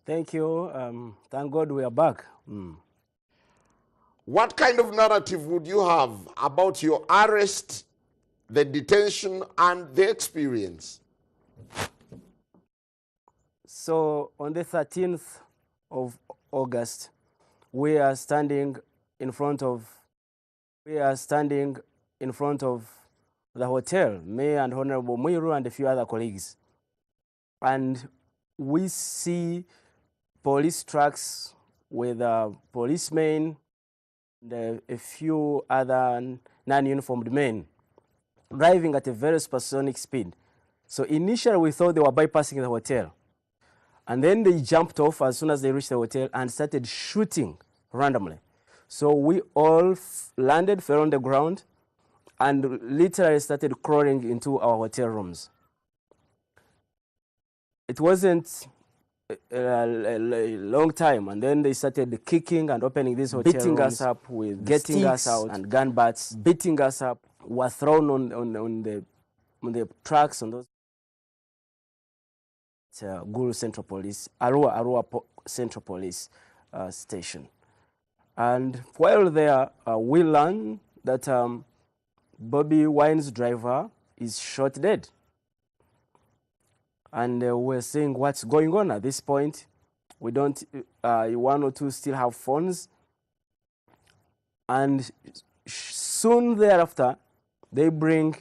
Thank you. Thank God we are back. What kind of narrative would you have about your arrest, the detention, and the experience? So on the 13th of August, we are standing in front of the hotel, me and Honorable Muiru and a few other colleagues. And we see police trucks with policemen and a few other non-uniformed men driving at a very supersonic speed. So initially we thought they were bypassing the hotel. And then they jumped off as soon as they reached the hotel and started shooting randomly. So we all landed, fell on the ground, and literally started crawling into our hotel rooms. It wasn't a long time, and then they started kicking and opening these hotel beating rooms, us up with getting us out and gun butts, beating us up. Were thrown on the trucks on those. Gulu Central Police, Arua Central Police Station. And while there, we learned that Bobi Wine's driver is shot dead. And we're saying, what's going on at this point? We don't, one or two still have phones. And soon thereafter, they bring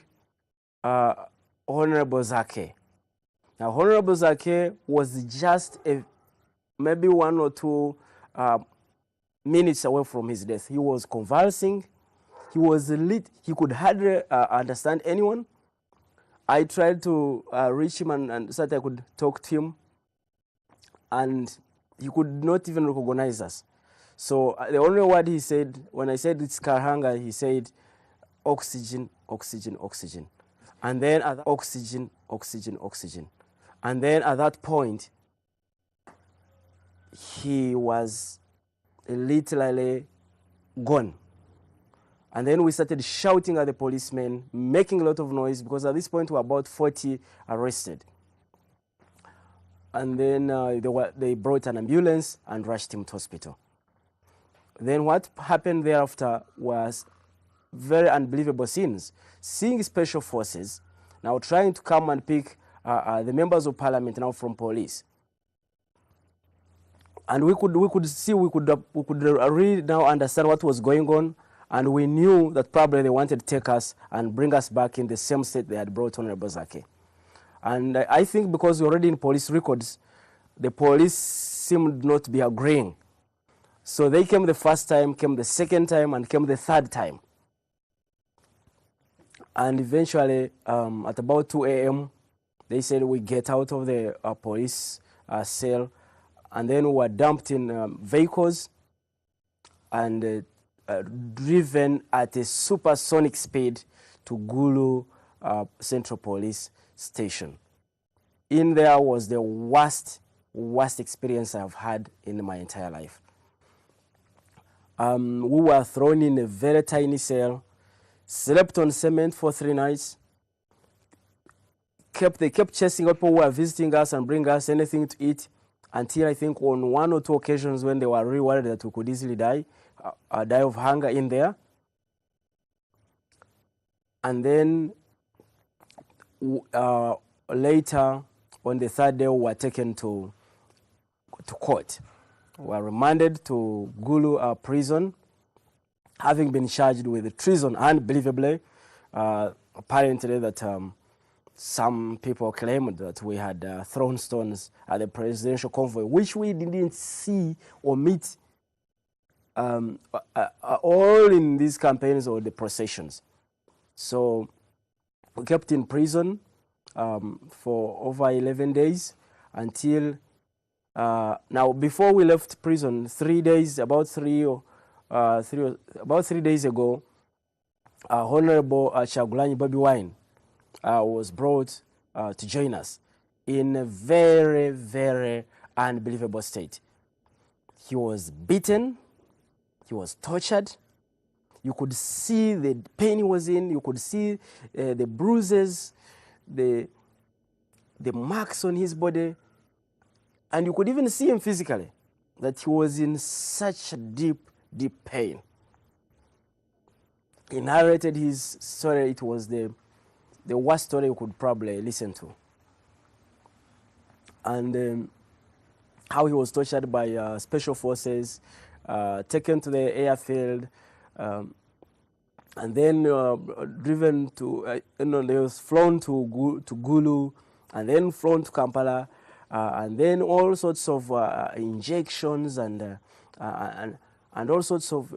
Honorable Zake. Now, Honorable Zake was just maybe 1 or 2 minutes away from his death. He was convulsing. He was lit. He could hardly understand anyone. I tried to reach him and so that I could talk to him. And he could not even recognize us. So the only word he said, when I said it's Karuhanga, he said, oxygen, oxygen, oxygen. And then oxygen, oxygen, oxygen. And then at that point, he was literally gone. And then we started shouting at the policemen, making a lot of noise, because at this point we were about 40 arrested. And then they brought an ambulance and rushed him to hospital. Then what happened thereafter was very unbelievable scenes. Seeing special forces now trying to come and pick the members of parliament now from police. And we could really now understand what was going on, and we knew that probably they wanted to take us and bring us back in the same state they had brought Honorable Zake. And I think because we're already in police records, the police seemed not to be agreeing. So they came the first time, came the second time, and came the third time. And eventually, at about 2 a.m., they said we get out of the police cell, and then we were dumped in vehicles and driven at a supersonic speed to Gulu Central Police Station. In there was the worst experience I've had in my entire life. We were thrown in a very tiny cell, slept on cement for 3 nights. They kept chasing people who were visiting us and bring us anything to eat, until I think on 1 or 2 occasions when they were really worried that we could easily die of hunger in there. And then later, on the 3rd day, we were taken to court. We were remanded to Gulu prison, having been charged with treason, unbelievably. Apparently that some people claimed that we had thrown stones at the presidential convoy, which we didn't see or meet all in these campaigns or the processions. So we kept in prison for over 11 days until now. Before we left prison, 3 days, about 3 days ago, Honorable Bobi Wine was brought to join us in a very, very unbelievable state. He was beaten, he was tortured. You could see the pain he was in, you could see the bruises, the marks on his body. And you could even see him physically, that he was in such a deep, deep pain. He narrated his story. It was the worst story you could probably listen to. And how he was tortured by special forces, taken to the airfield, and then driven to, they was flown to Gulu, and then flown to Kampala, and then all sorts of injections and all sorts of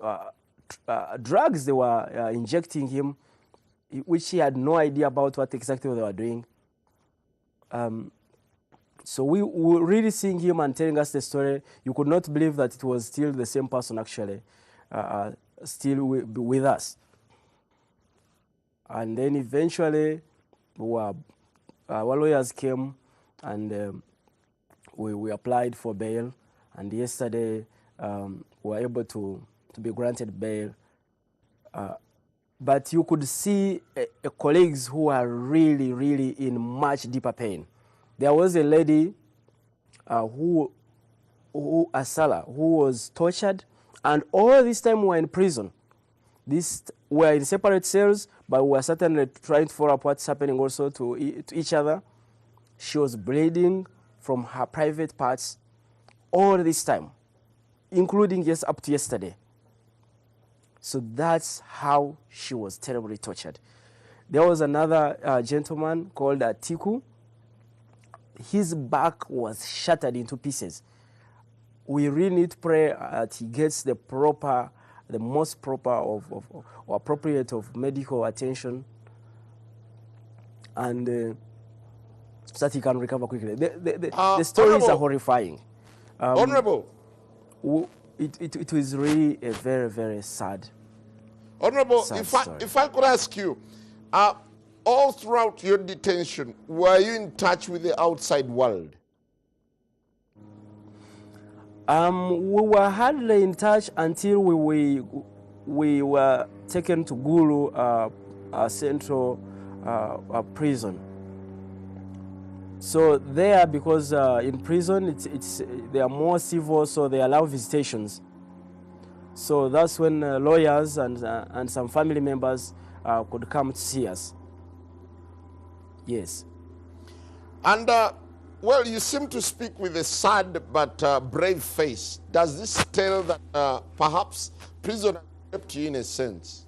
drugs they were injecting him, which he had no idea about what exactly they were doing. So we were really seeing him and telling us the story. You could not believe that it was still the same person actually, still with us. And then eventually, our lawyers came and we applied for bail. And yesterday, we were able to be granted bail. But you could see colleagues who are really, really in much deeper pain. There was a lady, Asala, who was tortured, and all this time we were in prison. We were in separate cells, but we were certainly trying to follow up what's happening also to each other. She was bleeding from her private parts all this time, including just up to yesterday. So that's how she was terribly tortured. There was another gentleman called Tiku. His back was shattered into pieces. We really need to pray that he gets the most proper or appropriate of medical attention, and so that he can recover quickly. The stories are horrifying. Honorable. It was really a very, very sad. Honorable, sad if I could ask you, all throughout your detention, were you in touch with the outside world? We were hardly in touch until we were taken to Gulu Central prison. So there, because in prison they are more civil, so they allow visitations. So that's when lawyers and some family members could come to see us. Yes. And well, you seem to speak with a sad but brave face. Does this tell that perhaps prison kept you in a sense?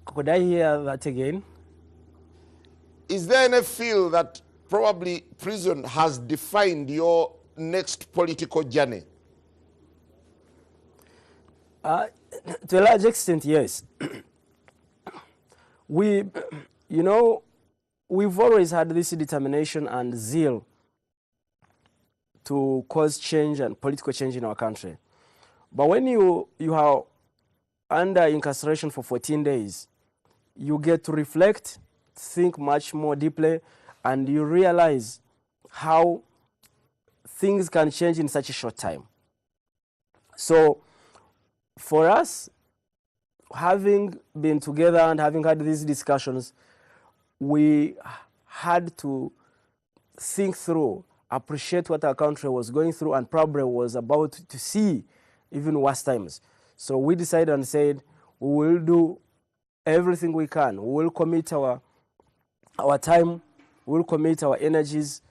Could I hear that again? Is there any feel that probably prison has defined your next political journey? To a large extent, yes. We've always had this determination and zeal to cause change and political change in our country. But when you are under incarceration for 14 days, you get to reflect, think much more deeply, and you realize how things can change in such a short time. So for us, having been together and having had these discussions, we had to think through, appreciate what our country was going through and probably was about to see even worse times. So we decided and said, we will do everything we can. We will commit our time, we will commit our energies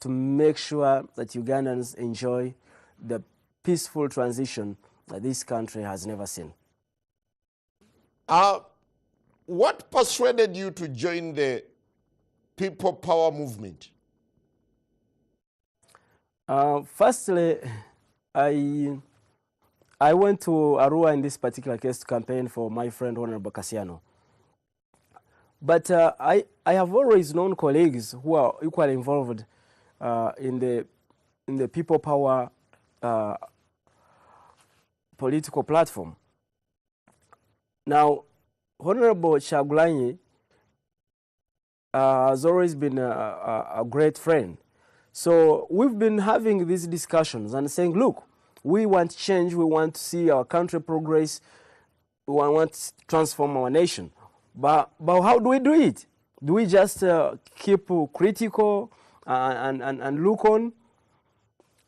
to make sure that Ugandans enjoy the peaceful transition that this country has never seen. What persuaded you to join the People Power movement? Firstly, I went to Arua in this particular case to campaign for my friend Hon Gerald Karuhanga. But I have always known colleagues who are equally involved in the People Power political platform. Now, Honorable Kyagulanyi has always been a great friend. So we've been having these discussions and saying, look, we want change, we want to see our country progress, we want to transform our nation. But how do we do it? Do we just keep critical and look on?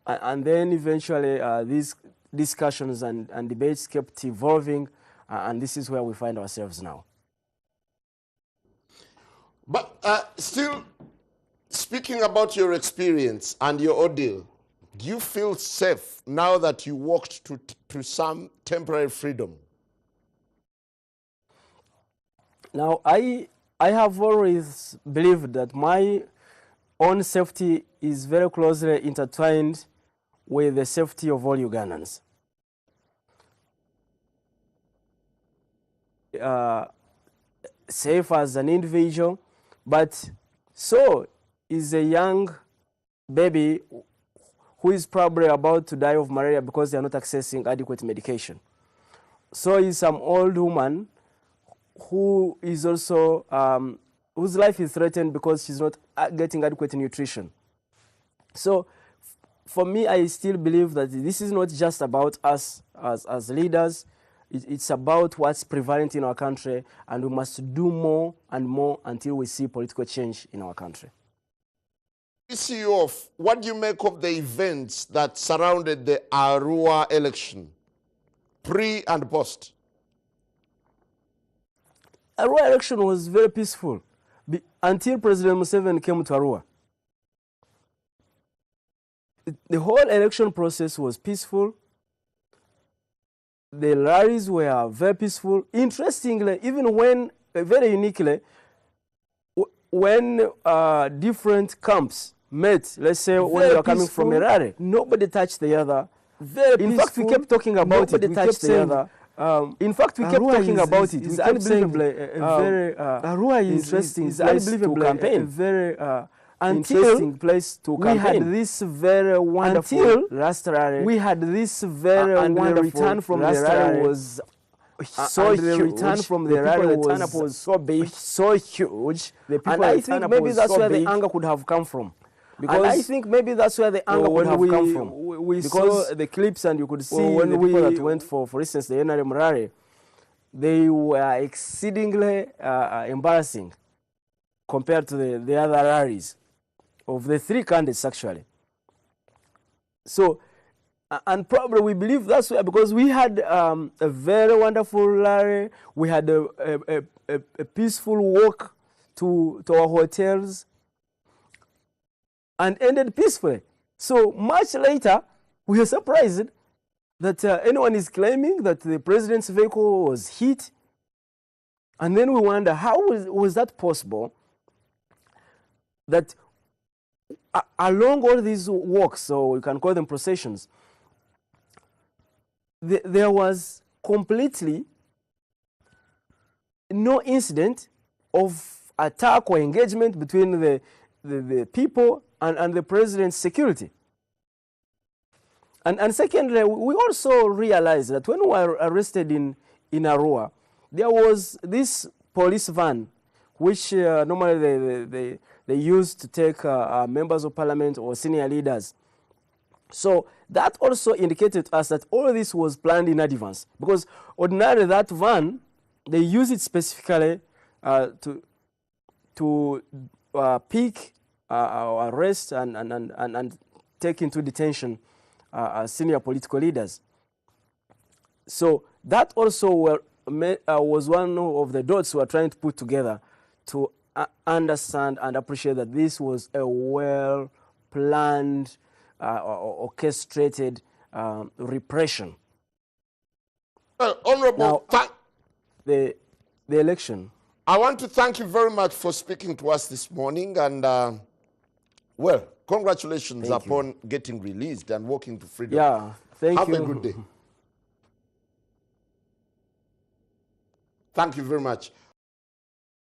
And then eventually these discussions and debates kept evolving, and this is where we find ourselves now. But still, speaking about your experience and your ordeal, do you feel safe now that you walked to some temporary freedom? Now, I have always believed that my own safety is very closely intertwined with the safety of all Ugandans. Safe as an individual, but so is a young baby who is probably about to die of malaria because they are not accessing adequate medication. So is some old woman who is also, whose life is threatened because she's not getting adequate nutrition. So for me, I still believe that this is not just about us as leaders. It's about what's prevalent in our country, and we must do more and more until we see political change in our country. See you off. What do you make of the events that surrounded the Arua election, pre and post? Arua election was very peaceful until President Museveni came to Arua. The whole election process was peaceful. The rallies were very peaceful. Interestingly, even when, very uniquely, when different camps met, let's say when they were coming from a rally, nobody touched the other. Very in fact, we kept talking about it. We kept saying, in fact, we kept talking about it. It's unbelievably very interesting. It's unbelievably campaign. Very interesting place to campaign. We had this very wonderful last rally. We had this very wonderful return from the rally was so huge. The return from the rally was so big, so huge. And I think maybe that's where the anger could have come from. Because I think maybe that's where the anger would have come from. We saw the clips, and you could see when the people that went for instance, the NRM rally, they were exceedingly embarrassing compared to the other rallies of the three candidates, actually. So, and probably we believe that's where, because we had a very wonderful rally, we had a peaceful walk to our hotels, and ended peacefully. So much later, we are surprised that anyone is claiming that the president's vehicle was hit. And then we wonder, how was that possible? That along all these walks, so you can call them processions, there was completely no incident of attack or engagement between the people and the president's security. And secondly, we also realized that when we were arrested in Arua, there was this police van, which normally they used to take members of parliament or senior leaders. So that also indicated to us that all of this was planned in advance, because ordinarily that van, they use it specifically to pick, arrest and take into detention senior political leaders. So that also was one of the dots we were trying to put together to understand and appreciate that this was a well-planned, orchestrated repression. Well, Honorable, now, the election. I want to thank you very much for speaking to us this morning, and well, congratulations upon getting released and walking to freedom. Yeah, thank you. Have a good day. Thank you very much.